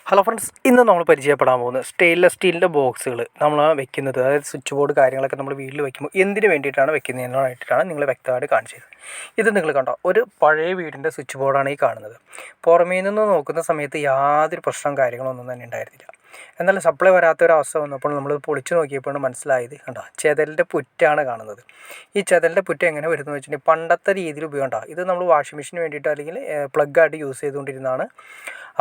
Hello friends, ഇന്ന് നമ്മൾ പരിചയപ്പെടാൻ പോകുന്നത് സ്റ്റെയിൻലെസ് സ്റ്റീലിൻ്റെ ബോക്സുകൾ നമ്മൾ വെക്കുന്നത്, അതായത് സ്വിച്ച് ബോർഡ് കാര്യങ്ങളൊക്കെ നമ്മൾ വീട്ടിൽ വെക്കുമ്പോൾ എന്തിനു വേണ്ടിയിട്ടാണ് വെക്കുന്നതിനായിട്ടാണ് നിങ്ങൾ വ്യക്തമായിട്ട് കാണിച്ചത്. ഇത് നിങ്ങൾ കണ്ടോ, ഒരു പഴയ വീടിൻ്റെ സ്വിച്ച് ബോർഡാണ് ഈ കാണുന്നത്. പുറമേ നിന്ന് നോക്കുന്ന സമയത്ത് യാതൊരു പ്രശ്നവും കാര്യങ്ങളൊന്നും തന്നെ ഉണ്ടായിരുന്നില്ല. എന്നാൽ സപ്ലൈ വരാത്തൊരവസ്ഥ വന്നപ്പോൾ നമ്മൾ പൊളിച്ച് നോക്കിയപ്പോഴാണ് മനസ്സിലായത്. കണ്ടോ, ചെതലിൻ്റെ പുറ്റാണ് കാണുന്നത്. ഈ ചെതലിൻ്റെ പുറ്റ് എങ്ങനെ വരുന്നത് വെച്ചിട്ടുണ്ടെങ്കിൽ പണ്ടത്തെ രീതിയിൽ ഉപയോഗം. ഇത് നമ്മൾ വാഷിംഗ് മെഷീന് വേണ്ടിയിട്ട് അല്ലെങ്കിൽ പ്ലഗ്ഗായിട്ട് യൂസ് ചെയ്തുകൊണ്ടിരുന്നതാണ്.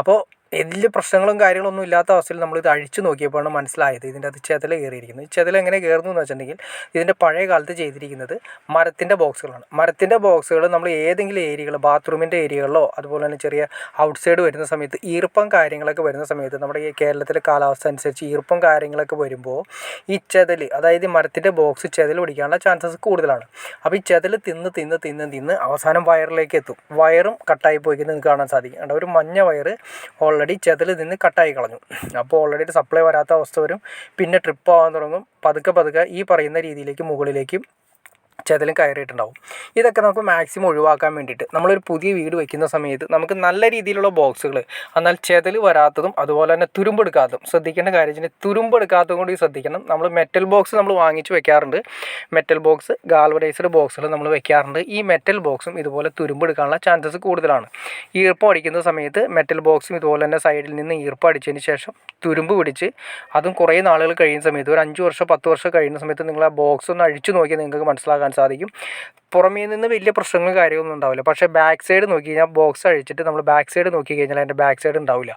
അപ്പോൾ വലിയ പ്രശ്നങ്ങളും കാര്യങ്ങളൊന്നും ഇല്ലാത്ത അവസ്ഥയിൽ നമ്മളിത് അഴിച്ചു നോക്കിയപ്പോഴാണ് മനസ്സിലായത് ഇതിൻ്റെ അത് ചെതൽ കയറിയിരിക്കുന്നത്. ഈ ചെതൽ എങ്ങനെ കയറുന്നു എന്ന് വെച്ചിട്ടുണ്ടെങ്കിൽ ഇതിൻ്റെ പഴയ കാലത്ത് ചെയ്തിരിക്കുന്നത് മരത്തിൻ്റെ ബോക്സുകളാണ്. മരത്തിൻ്റെ ബോക്സുകൾ നമ്മൾ ഏതെങ്കിലും ഏരിയകൾ, ബാത്റൂമിൻ്റെ ഏരിയകളിലോ അതുപോലെ തന്നെ ചെറിയ ഔട്ട്സൈഡ് വരുന്ന സമയത്ത് ഈർപ്പം കാര്യങ്ങളൊക്കെ വരുന്ന സമയത്ത് നമ്മുടെ ഈ കേരളത്തിലെ കാലാവസ്ഥ അനുസരിച്ച് ഈർപ്പം കാര്യങ്ങളൊക്കെ വരുമ്പോൾ ഈ ചെതൽ, അതായത് ഈ മരത്തിൻ്റെ ബോക്സ് ചെതൽ പിടിക്കാനുള്ള ചാൻസസ് കൂടുതലാണ്. അപ്പോൾ ഈ ചെതൽ തിന്ന് അവസാനം വയറിലേക്ക് എത്തും. വയറും കട്ടായി പോയിക്കുന്നത് നിങ്ങൾക്ക് കാണാൻ സാധിക്കും. ഒരു മഞ്ഞ വയറ് ഓൾറെഡി ചെതൽ നിന്ന് കട്ടായി കളഞ്ഞു. അപ്പോൾ ഓൾറെഡി സപ്ലൈ വരാത്ത അവസ്ഥ വരും. പിന്നെ ട്രിപ്പ് ആവാൻ തുടങ്ങും. പതുക്കെ ഈ പറയുന്ന രീതിയിലേക്ക് മുകളിലേക്ക് ചെതലും കയറിയിട്ടുണ്ടാവും. ഇതൊക്കെ നമുക്ക് മാക്സിമം ഒഴിവാക്കാൻ വേണ്ടിയിട്ട് നമ്മളൊരു പുതിയ വീട് വയ്ക്കുന്ന സമയത്ത് നമുക്ക് നല്ല രീതിയിലുള്ള ബോക്സുകൾ, എന്നാൽ ചെതൽ വരാത്തതും അതുപോലെ തന്നെ തുരുമ്പെടുക്കാത്തതും ശ്രദ്ധിക്കേണ്ട കാര്യം. തുരുമ്പെടുക്കാത്തതും കൂടി ശ്രദ്ധിക്കണം. നമ്മൾ മെറ്റൽ ബോക്സ് നമ്മൾ വാങ്ങിച്ച് വെക്കാറുണ്ട്. മെറ്റൽ ബോക്സ്, ഗാൽവനൈസ്ഡ് ബോക്സുകൾ നമ്മൾ വെക്കാറുണ്ട്. ഈ മെറ്റൽ ബോക്സും ഇതുപോലെ തുരുമ്പെടുക്കാനുള്ള ചാൻസസ് കൂടുതലാണ്. ഈർപ്പം അടിക്കുന്ന സമയത്ത് മെറ്റൽ ബോക്സും ഇതുപോലെ തന്നെ സൈഡിൽ നിന്ന് ഈർപ്പം അടിച്ചതിന് ശേഷം തുരുമ്പ് പിടിച്ച് അതും കുറേ നാളുകൾ കഴിയുന്ന സമയത്ത്, ഒരു 5 വർഷം 10 വർഷം കഴിയുന്ന സമയത്ത് നിങ്ങൾ ആ ബോക്സ് ഒന്ന് അഴിച്ചു നോക്കിയാൽ നിങ്ങൾക്ക് മനസ്സിലാക്കാൻ സാധിക്കും. പുറമേ നിന്ന് വലിയ പ്രശ്നങ്ങളും കാര്യമൊന്നും ഉണ്ടാവില്ല. പക്ഷേ ബാക്ക് സൈഡ് നോക്കി കഴിഞ്ഞാൽ, ബോക്സ് അഴിച്ചിട്ട് നമ്മൾ ബാക്ക് സൈഡ് നോക്കി കഴിഞ്ഞാൽ അതിൻ്റെ ബാക്ക് സൈഡ് ഉണ്ടാവില്ല.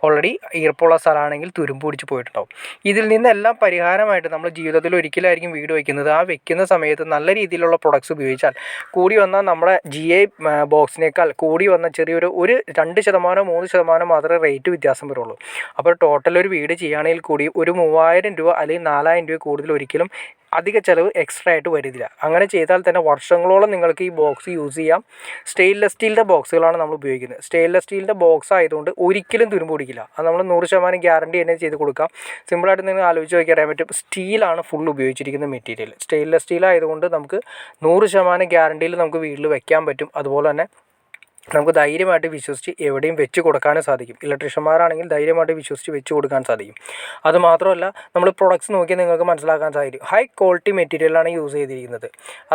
ഓൾറെഡി ഈർപ്പമുള്ള സ്ഥലമാണെങ്കിൽ തുരുമ്പ് പിടിച്ച് പോയിട്ടുണ്ടാവും. ഇതിൽ നിന്നെല്ലാം പരിഹാരമായിട്ട് നമ്മൾ ജീവിതത്തിൽ ഒരിക്കലായിരിക്കും വീട് വയ്ക്കുന്നത്. ആ വെക്കുന്ന സമയത്ത് നല്ല രീതിയിലുള്ള പ്രൊഡക്ട്സ് ഉപയോഗിച്ചാൽ കൂടി വന്നാൽ നമ്മുടെ GI ബോക്സിനേക്കാൾ കൂടി വന്ന ചെറിയൊരു 2% 3% മാത്രമേ റേറ്റ് വ്യത്യാസം വരുള്ളൂ. അപ്പോൾ ടോട്ടൽ ഒരു വീട് ചെയ്യുകയാണെങ്കിൽ കൂടി ഒരു 3000 രൂപ അല്ലെങ്കിൽ 4000 രൂപ കൂടുതൽ ഒരിക്കലും അധിക ചിലവ് എക്സ്ട്രാ ആയിട്ട് വരില്ല. അങ്ങനെ ചെയ്താൽ തന്നെ വർഷങ്ങളോളം നിങ്ങൾക്ക് ഈ ബോക്സ് യൂസ് ചെയ്യാം. സ്റ്റെയിൻലെസ് സ്റ്റീലിൻ്റെ ബോക്സുകളാണ് നമ്മൾ ഉപയോഗിക്കുന്നത്. സ്റ്റെയിൻലെസ് സ്റ്റീലിൻ്റെ ബോക്സ് ആയതുകൊണ്ട് ഒരിക്കലും തുരുമ്പ് പിടിക്കില്ല. അത് നമ്മൾ 100% ഗ്യാരണ്ടി തന്നെ ചെയ്ത് കൊടുക്കാം. സിമ്പിളായിട്ട് നിങ്ങൾ ആലോചിച്ച് നോക്കി അറിയാൻ പറ്റും. സ്റ്റീലാണ് ഫുൾ ഉപയോഗിച്ചിരിക്കുന്ന മെറ്റീരിയൽ. സ്റ്റെയിൻലെസ് സ്റ്റീൽ ആയതുകൊണ്ട് നമുക്ക് 100% ഗ്യാരണ്ടിയിൽ നമുക്ക് വീട്ടിൽ വെക്കാൻ പറ്റും. അതുപോലെ തന്നെ നമുക്ക് ധൈര്യമായിട്ട് വിശ്വസിച്ച് എവിടെയും വെച്ച് കൊടുക്കാനും സാധിക്കും. ഇലക്ട്രീഷ്യന്മാരാണെങ്കിൽ ധൈര്യമായിട്ട് വിശ്വസിച്ച് വെച്ച് കൊടുക്കാൻ സാധിക്കും. അതുമാത്രമല്ല, നമ്മൾ പ്രൊഡക്ട്സ് നോക്കിയാൽ നിങ്ങൾക്ക് മനസ്സിലാക്കാൻ സാധിക്കും. ഹൈ ക്വാളിറ്റി മെറ്റീരിയലാണ് യൂസ് ചെയ്തിരിക്കുന്നത്.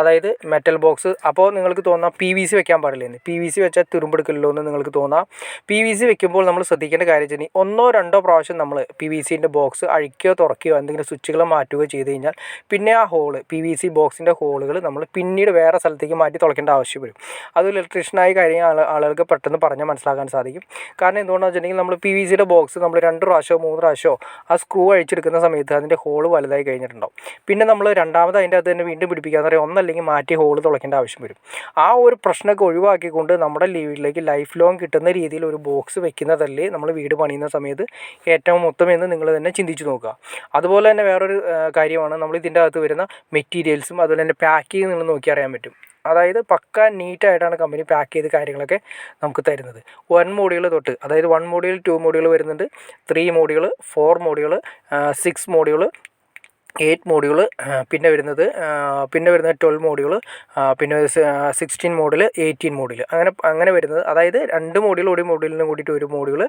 അതായത് മെറ്റൽ ബോക്സ്. അപ്പോൾ നിങ്ങൾക്ക് തോന്നാം PVC വെക്കാൻ പാടില്ലെന്ന്. PVC വെച്ചാൽ തുരുമ്പെടുക്കില്ലല്ലോ എന്ന് നിങ്ങൾക്ക് തോന്നാം. PVC വെക്കുമ്പോൾ നമ്മൾ ശ്രദ്ധിക്കേണ്ട കാര്യം വെച്ചാൽ 1-2 പ്രാവശ്യം നമ്മൾ PVCൻ്റെ ബോക്സ് അഴിക്കുകയോ തുറക്കുകയോ എന്തെങ്കിലും സ്വിച്ചുകൾ മാറ്റുകയോ ചെയ്ത് കഴിഞ്ഞാൽ പിന്നെ ആ ഹോള്, PVC ബോക്സിൻ്റെ ഹോളുകൾ നമ്മൾ പിന്നീട് വേറെ സ്ഥലത്തേക്ക് മാറ്റി തുളയ്ക്കേണ്ട ആവശ്യം വരും. അത് ഇലക്ട്രീഷ്യനായ കാര്യം ആളുകൾക്ക് പെട്ടെന്ന് പറഞ്ഞാൽ മനസ്സിലാക്കാൻ സാധിക്കും. കാരണം എന്തുകൊണ്ടാണെന്ന് വെച്ചിട്ടുണ്ടെങ്കിൽ നമ്മൾ PVCയുടെ ബോക്സ് നമ്മൾ 2 പ്രാവശ്യമോ 3 പ്രാവശ്യമോ ആ സ്ക്രൂ അഴിച്ചെടുക്കുന്ന സമയത്ത് അതിൻ്റെ ഹോൾ വലുതായി കഴിഞ്ഞിട്ടുണ്ടാവും. പിന്നെ നമ്മൾ രണ്ടാമത് അതിൻ്റെ അത് തന്നെ വീണ്ടും പിടിപ്പിക്കാന്ന് പറയുക, ഒന്നല്ലെങ്കിൽ മാറ്റി ഹോൾ തുളയ്ക്കേണ്ട ആവശ്യം വരും. ആ ഒരു പ്രശ്നമൊക്കെ ഒഴിവാക്കിക്കൊണ്ട് നമ്മുടെ വീട്ടിലേക്ക് ലൈഫ് ലോങ് കിട്ടുന്ന രീതിയിൽ ഒരു ബോക്സ് വെക്കുന്നതല്ലേ നമ്മൾ വീട് പണിയുന്ന സമയത്ത് ഏറ്റവും ഉത്തമമെന്ന് നിങ്ങൾ തന്നെ ചിന്തിച്ച് നോക്കുക. അതുപോലെ തന്നെ വേറൊരു കാര്യമാണ്, നമ്മൾ ഇതിൻ്റെ അകത്ത് വരുന്ന മെറ്റീരിയൽസും അതുപോലെ തന്നെ പാക്കിങ് നിങ്ങൾ നോക്കി അറിയാൻ പറ്റും. അതായത് പക്ക നീറ്റായിട്ടാണ് കമ്പനി പാക്ക് ചെയ്ത് കാര്യങ്ങളൊക്കെ നമുക്ക് തരുന്നത്. 1 മോഡ്യൂൾ തൊട്ട്, അതായത് 1 മോഡ്യൂൾ 2 മോഡ്യൂൾ വരുന്നുണ്ട്, 3 മോഡ്യൂൾ 4 മോഡ്യൂൾ 6 മോഡ്യൂൾ 8 മോഡ്യൂൾ, പിന്നെ വരുന്നത് 12 മോഡ്യൂൾ, പിന്നെ 16 മോഡൽ 18 മോഡ്യൂൾ, അങ്ങനെ വരുന്നത്. അതായത് 2 മോഡ്യൂൾ 1 മോഡ്യൂളിനും കൂടിയിട്ട് 1 module,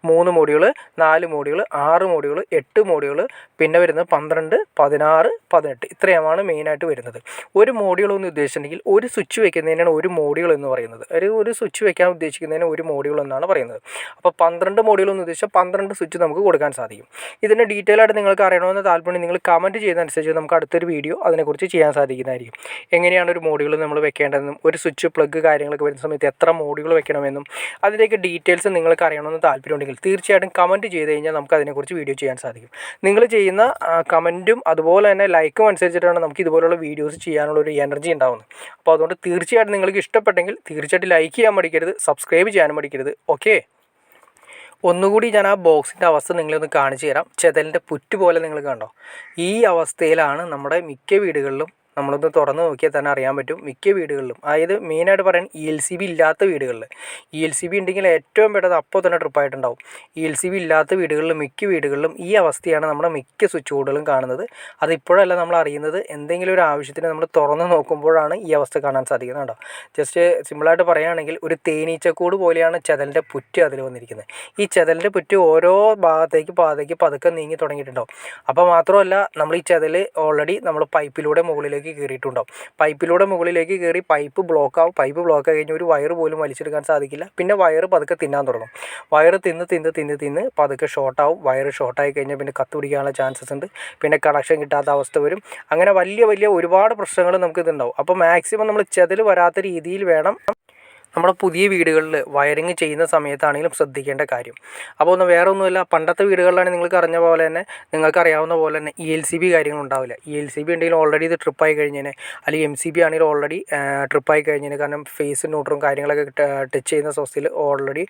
3 module 4 module 6 module 8 module, പിന്നെ വരുന്നത് 12 16 18. ഇത്രയുമാണ് മെയിനായിട്ട് വരുന്നത്. ഒരു മോഡ്യൂൾ എന്ന് ഉദ്ദേശിച്ചിട്ടുണ്ടെങ്കിൽ ഒരു സ്വിച്ച് വെക്കുന്നതിനാണ് ഒരു മോഡ്യൂൾ എന്ന് പറയുന്നത്. ഒരു സ്വിച്ച് വെക്കാൻ ഉദ്ദേശിക്കുന്നതിന് ഒരു മോഡ്യൂൾ എന്നാണ് പറയുന്നത്. അപ്പോൾ 12 മോഡ്യൂൾ എന്ന് ഉദ്ദേശിച്ചാൽ 12 സ്വിച്ച് നമുക്ക് കൊടുക്കാൻ സാധിക്കും. ഇതിൻ്റെ ഡീറ്റെയിൽ ആയിട്ട് നിങ്ങൾക്ക് അറിയണമെന്ന് താല്പര്യം നിങ്ങൾ കമൻറ്റ് ചെയ്യുന്നതനുസരിച്ച് നമുക്ക് അടുത്തൊരു വീഡിയോ അതിനെക്കുറിച്ച് ചെയ്യാൻ സാധിക്കുന്നതായിരിക്കും. എങ്ങനെയാണ് ഒരു മോഡ്യൂൾ നമ്മൾ വെക്കേണ്ടതെന്നും ഒരു സ്വിച്ച് പ്ലഗ് കാര്യങ്ങളൊക്കെ വരുന്ന സമയത്ത് എത്ര മോഡ്യൂൾ വെക്കണമെന്നും അതിൻ്റെയൊക്കെ ഡീറ്റെയിൽസ് നിങ്ങൾക്ക് അറിയണമെന്ന് താല്പര്യമുണ്ടെങ്കിൽ തീർച്ചയായിട്ടും കമൻറ്റ് ചെയ്ത് കഴിഞ്ഞാൽ നമുക്ക് അതിനെക്കുറിച്ച് വീഡിയോ ചെയ്യാൻ സാധിക്കും. നിങ്ങൾ ചെയ്യുന്ന കമൻറ്റും അതുപോലെ തന്നെ ലൈക്കും അനുസരിച്ചിട്ടാണ് നമുക്ക് ഇതുപോലുള്ള വീഡിയോസ് ചെയ്യാനുള്ളൊരു എനർജി ഉണ്ടാകുന്നത്. അപ്പോൾ അതുകൊണ്ട് തീർച്ചയായിട്ടും നിങ്ങൾക്ക് ഇഷ്ടപ്പെട്ടെങ്കിൽ തീർച്ചയായിട്ടും ലൈക്ക് ചെയ്യാൻ മടിക്കരുത്, സബ്സ്ക്രൈബ് ചെയ്യാനും മടിക്കരുത്. ഓക്കെ, ഒന്നുകൂടി ഞാൻ ആ ബോക്സിൻ്റെ അവസ്ഥ നിങ്ങളൊന്ന് കാണിച്ചു തരാം. ചെതലിൻ്റെ പുറ്റ് പോലെ നിങ്ങൾ കണ്ടോ, ഈ അവസ്ഥയിലാണ് നമ്മുടെ മിക്ക വീടുകളിലും നമ്മളൊന്ന് തുറന്ന് നോക്കിയാൽ തന്നെ അറിയാൻ പറ്റും മിക്ക വീടുകളിലും. അതായത് മെയിനായിട്ട് പറയാൻ ELCB ഇല്ലാത്ത വീടുകളിൽ, ELCB ഉണ്ടെങ്കിൽ ഏറ്റവും പെട്ടെന്ന് അപ്പോൾ തന്നെ ട്രിപ്പായിട്ടുണ്ടാവും. ELCB ഇല്ലാത്ത വീടുകളിലും മിക്ക വീടുകളിലും ഈ അവസ്ഥയാണ് നമ്മുടെ മിക്ക സ്വിച്ച് ബോർഡുകളും കാണുന്നത്. അതിപ്പോഴല്ല നമ്മൾ അറിയുന്നത്, എന്തെങ്കിലും ഒരു ആവശ്യത്തിന് നമ്മൾ തുറന്ന് നോക്കുമ്പോഴാണ് ഈ അവസ്ഥ കാണാൻ സാധിക്കുന്നത്. കേട്ടോ, ജസ്റ്റ് സിമ്പിളായിട്ട് പറയുകയാണെങ്കിൽ ഒരു തേനീച്ചക്കൂട് പോലെയാണ് ചെതലിൻ്റെ പുറ്റ് അതിൽ വന്നിരിക്കുന്നത്. ഈ ചെതലിൻ്റെ പുറ്റ് ഓരോ ഭാഗത്തേക്ക് പതുക്കെ നീങ്ങി തുടങ്ങിയിട്ടുണ്ടാവും. അപ്പോൾ മാത്രമല്ല, നമ്മൾ ഈ ചെതൽ ഓൾറെഡി നമ്മൾ പൈപ്പിലൂടെ മുകളിലേക്ക് കയറിയിട്ടുണ്ടാവും. പൈപ്പിലൂടെ മുകളിലേക്ക് കയറി പൈപ്പ് ബ്ലോക്ക് ആവും. പൈപ്പ് ബ്ലോക്ക് ആയി കഴിഞ്ഞാൽ ഒരു വയർ പോലും വലിച്ചെടുക്കാൻ സാധിക്കില്ല. പിന്നെ വയർ പതുക്കെ തിന്നാൻ തുടങ്ങും. വയർ തിന്ന് പതുക്കെ ഷോർട്ടാവും. വയർ ഷോർട്ടായി കഴിഞ്ഞാൽ പിന്നെ കത്ത് പിടിക്കാനുള്ള ചാൻസസ് ഉണ്ട്. പിന്നെ കണക്ഷൻ കിട്ടാത്ത അവസ്ഥ വരും. അങ്ങനെ വലിയ ഒരുപാട് പ്രശ്നങ്ങൾ നമുക്ക് ഇതുണ്ടാവും. അപ്പോൾ മാക്സിമം നമ്മൾ ചെതൽ വരാത്ത രീതിയിൽ വേണം നമ്മുടെ പുതിയ വീടുകളിൽ വയറിങ് ചെയ്യുന്ന സമയത്താണെങ്കിലും ശ്രദ്ധിക്കേണ്ട കാര്യം. അപ്പോൾ വേറെ ഒന്നുമില്ല, പണ്ടത്തെ വീടുകളിലാണെങ്കിൽ നിങ്ങൾക്ക് അറിഞ്ഞ പോലെ തന്നെ, നിങ്ങൾക്ക് അറിയാവുന്ന പോലെ തന്നെ ELCB കാര്യങ്ങളുണ്ടാവില്ല. ELCB ഉണ്ടെങ്കിൽ ഓൾറെഡി ഇത് ട്രിപ്പായി കഴിഞ്ഞേനെ, അല്ലെങ്കിൽ MCB ആണെങ്കിൽ ഓൾറെഡി ട്രിപ്പായി കഴിഞ്ഞേനെ. കാരണം ഫേസ് ന്യൂട്രും കാര്യങ്ങളൊക്കെ ടച്ച് ചെയ്യുന്ന അവസ്ഥയിൽ ഓൾറെഡി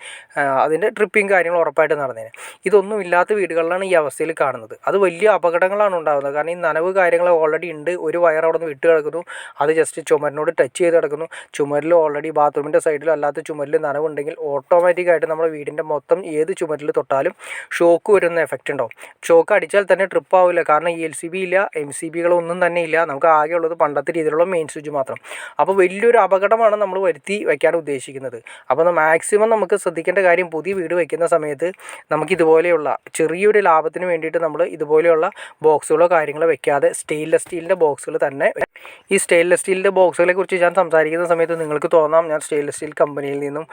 അതിൻ്റെ ട്രിപ്പിങ് കാര്യങ്ങൾ ഉറപ്പായിട്ട് നടന്നേനെ. ഇതൊന്നും ഇല്ലാത്ത വീടുകളിലാണ് ഈ അവസ്ഥയിൽ കാണുന്നത്. അത് വലിയ അപകടങ്ങളാണ് ഉണ്ടാകുന്നത്. കാരണം ഈ നനവ് കാര്യങ്ങൾ ഓൾറെഡി ഉണ്ട്. ഒരു വയർ അവിടെ നിന്ന് വിട്ട് കിടക്കുന്നു, അത് ജസ്റ്റ് ചുമരിനോട് ടച്ച് ചെയ്ത് കിടക്കുന്നു. ചുമരിൽ ഓൾറെഡി ബാത്റൂമിൻ്റെ സൈഡിലോ അല്ലാത്ത ചുമരിൽ നനവുണ്ടെങ്കിൽ ഓട്ടോമാറ്റിക്കായിട്ട് നമ്മുടെ വീടിൻ്റെ മൊത്തം ഏത് ചുമരിൽ തൊട്ടാലും ഷോക്ക് വരുന്ന എഫക്റ്റ് ഉണ്ടാവും. ഷോക്ക് അടിച്ചാൽ തന്നെ ട്രിപ്പ് ആവില്ല. കാരണം ELCB ഇല്ല, MCBകളൊന്നും തന്നെ ഇല്ല. നമുക്ക് ആകെയുള്ളത് പണ്ടത്തെ രീതിയിലുള്ള മെയിൻ സ്വിച്ച് മാത്രം. അപ്പോൾ വലിയൊരു അപകടമാണ് നമ്മൾ വരുത്തി വയ്ക്കാൻ ഉദ്ദേശിക്കുന്നത്. അപ്പോൾ മാക്സിമം നമുക്ക് ശ്രദ്ധിക്കേണ്ട കാര്യം, പുതിയ വീട് വയ്ക്കുന്ന സമയത്ത് നമുക്കിതുപോലെയുള്ള ചെറിയൊരു ലാഭത്തിന് വേണ്ടിയിട്ട് നമ്മൾ ഇതുപോലെയുള്ള ബോക്സുകളോ കാര്യങ്ങളോ വെക്കാതെ സ്റ്റെയിൻലെസ് സ്റ്റീലിൻ്റെ ബോക്സുകൾ തന്നെ. ഈ സ്റ്റെയിൻലെസ് സ്റ്റീലിൻ്റെ ബോക്സുകളെ കുറിച്ച് ഞാൻ സംസാരിക്കുന്ന സമയത്ത് നിങ്ങൾക്ക് തോന്നാം ഞാൻ സ്റ്റെയിൻലെസ് സ്റ്റീൽ കമ്പനിയിൽ നിന്നും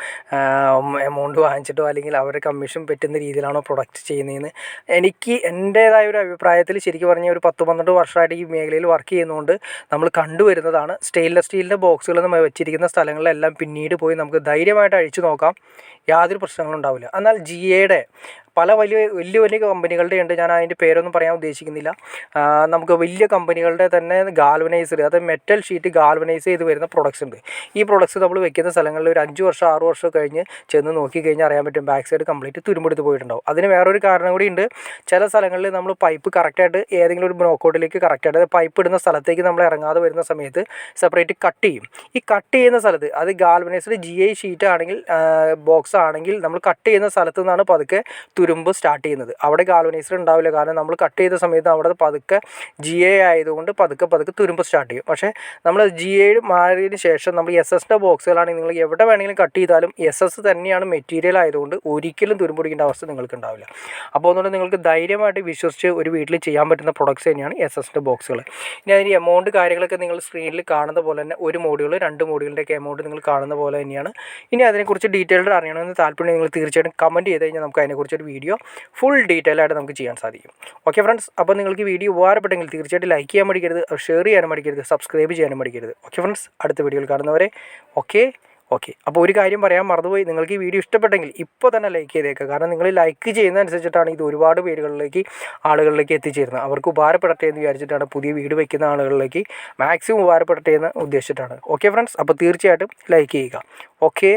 എമൗണ്ട് വാങ്ങിച്ചിട്ടോ അല്ലെങ്കിൽ അവരുടെ കമ്മീഷൻ പറ്റുന്ന രീതിയിലാണോ പ്രൊഡക്റ്റ് ചെയ്യുന്നതെന്ന്. എനിക്ക് എൻ്റേതായ ഒരു അഭിപ്രായത്തിൽ ശരിക്കും പറഞ്ഞാൽ ഒരു 10-12 വർഷമായിട്ട് ഈ മേഖലയിൽ വർക്ക് ചെയ്യുന്നതുകൊണ്ട് നമ്മൾ കണ്ടുവരുന്നതാണ്, സ്റ്റെയിൻലെസ് സ്റ്റീലിൻ്റെ ബോക്സുകൾ നമ്മൾ വെച്ചിരിക്കുന്ന സ്ഥലങ്ങളിലെല്ലാം പിന്നീട് പോയി നമുക്ക് ധൈര്യമായിട്ട് അഴിച്ചു നോക്കാം, യാതൊരു പ്രശ്നങ്ങളും ഉണ്ടാവില്ല. എന്നാൽ GAയുടെ പല വലിയ കമ്പനികളുടെ ഉണ്ട്, ഞാൻ അതിൻ്റെ പേരൊന്നും പറയാൻ ഉദ്ദേശിക്കുന്നില്ല. നമുക്ക് വലിയ കമ്പനികളുടെ തന്നെ ഗാൽവനൈസർ, അത് മെറ്റൽ ഷീറ്റ് ഗാൽവനൈസ് ചെയ്ത് വരുന്ന പ്രൊഡക്ട്സ് ഉണ്ട്. ഈ പ്രൊഡക്ട്സ് നമ്മൾ വെക്കുന്ന സ്ഥലങ്ങളിൽ ഒരു 5 വർഷം 6 വർഷം കഴിഞ്ഞ് ചെന്ന് നോക്കിക്കഴിഞ്ഞാൽ അറിയാൻ പറ്റും ബാക്ക് സൈഡ് കംപ്ലീറ്റ് തുരുമ്പെടുത്ത് പോയിട്ടുണ്ടാവും. അതിന് വേറൊരു കാരണം കൂടി ഉണ്ട്. ചില സ്ഥലങ്ങളിൽ നമ്മൾ പൈപ്പ് കറക്റ്റായിട്ട് ഏതെങ്കിലും ഒരു ബ്ലോക്കൗട്ടിലേക്ക് കറക്റ്റായിട്ട്, അതായത് പൈപ്പ് ഇടുന്ന സ്ഥലത്തേക്ക് നമ്മൾ ഇറങ്ങാതെ വരുന്ന സമയത്ത് സെപ്പറേറ്റ് കട്ട് ചെയ്യും. ഈ കട്ട് ചെയ്യുന്ന സ്ഥലത്ത്, അത് ഗാൽവനൈസ്ഡ് GA ഷീറ്റ് ആണെങ്കിൽ, ബോക്സ് ആണെങ്കിൽ, നമ്മൾ കട്ട് ചെയ്യുന്ന സ്ഥലത്ത് നിന്നാണ് പതുക്കെ തുരുമ്പ് സ്റ്റാർട്ട് ചെയ്യുന്നത്. അവിടെ ഗാൽവനൈസർ ഉണ്ടാവില്ല. കാരണം നമ്മൾ കട്ട് ചെയ്ത സമയത്ത് അവിടെ പതുക്കെ GA ആയതുകൊണ്ട് പതുക്കെ തുരുമ്പ് സ്റ്റാർട്ട് ചെയ്യും. പക്ഷേ നമ്മൾ GA മാറിയതിന് ശേഷം നമ്മൾ SS ബോക്സുകളാണെങ്കിൽ നിങ്ങൾ എവിടെ വേണമെങ്കിലും കട്ട് ചെയ്താലും SS തന്നെയാണ് മെറ്റീരിയൽ ആയതുകൊണ്ട് ഒരിക്കലും തുരുമ്പ് പിടിക്കേണ്ട അവസ്ഥ നിങ്ങൾക്ക് ഉണ്ടാവില്ല. അപ്പോൾ അതുകൊണ്ട് നിങ്ങൾക്ക് ധൈര്യമായിട്ട് വിശ്വസിച്ച് ഒരു വീട്ടിൽ ചെയ്യാൻ പറ്റുന്ന പ്രൊഡക്ട്സ് തന്നെയാണ് SS ബോക്സുകൾ. ഇനി അതിന് എമൗണ്ട് കാര്യങ്ങളൊക്കെ നിങ്ങൾ സ്ക്രീനിൽ കാണുന്ന പോലെ തന്നെ, ഒരു മോഡ്യൂൾ 2 മോഡ്യൂളിൻ്റെയൊക്കെ എമൗണ്ട് നിങ്ങൾ കാണുന്ന പോലെ തന്നെയാണ്. ഇനി അതിനെക്കുറിച്ച് ഡീറ്റെയിൽഡ് അറിയണമെന്ന് താല്പര്യം നിങ്ങൾ തീർച്ചയായിട്ടും കമൻറ്റ് ചെയ്ത് കഴിഞ്ഞാൽ നമുക്ക് അതിനെക്കുറിച്ചൊരു വീഡിയോ ഫുൾ ഡീറ്റെയിൽ ആയിട്ട് നമുക്ക് ചെയ്യാൻ സാധിക്കും. ഓക്കെ ഫ്രണ്ട്സ്, അപ്പോൾ നിങ്ങൾക്ക് വീഡിയോ ഉപകാരപ്പെട്ടെങ്കിൽ തീർച്ചയായിട്ടും ലൈക്ക് ചെയ്യാൻ മടിക്കരുത്, ഷെയർ ചെയ്യാനും മടിക്കരുത്, സബ്സ്ക്രൈബ് ചെയ്യാനും മടിക്കരുത്. ഓക്കെ ഫ്രണ്ട്സ്, അടുത്ത വീഡിയോയിൽ കാണുന്നവരെ ഓക്കെ. അപ്പോൾ ഒരു കാര്യം പറയാൻ മറന്നുപോയി, നിങ്ങൾക്ക് ഈ വീഡിയോ ഇഷ്ടപ്പെട്ടെങ്കിൽ ഇപ്പോൾ തന്നെ ലൈക്ക് ചെയ്തേക്കുക. കാരണം നിങ്ങൾ ലൈക്ക് ചെയ്യുന്നതനുസരിച്ചിട്ടാണ് ഇത് ഒരുപാട് ആളുകളിലേക്ക് എത്തിച്ചേരുന്നത്. അവർക്ക് ഉപകാരപ്പെടട്ടെ എന്ന് വിചാരിച്ചിട്ടാണ്, പുതിയ വീട് വയ്ക്കുന്ന ആളുകളിലേക്ക് മാക്സിമം ഉപകാരപ്പെടട്ടെ എന്ന് ഉദ്ദേശിച്ചിട്ടാണ്. ഓക്കെ ഫ്രണ്ട്സ്, അപ്പോൾ തീർച്ചയായിട്ടും ലൈക്ക് ചെയ്യുക. ഓക്കെ.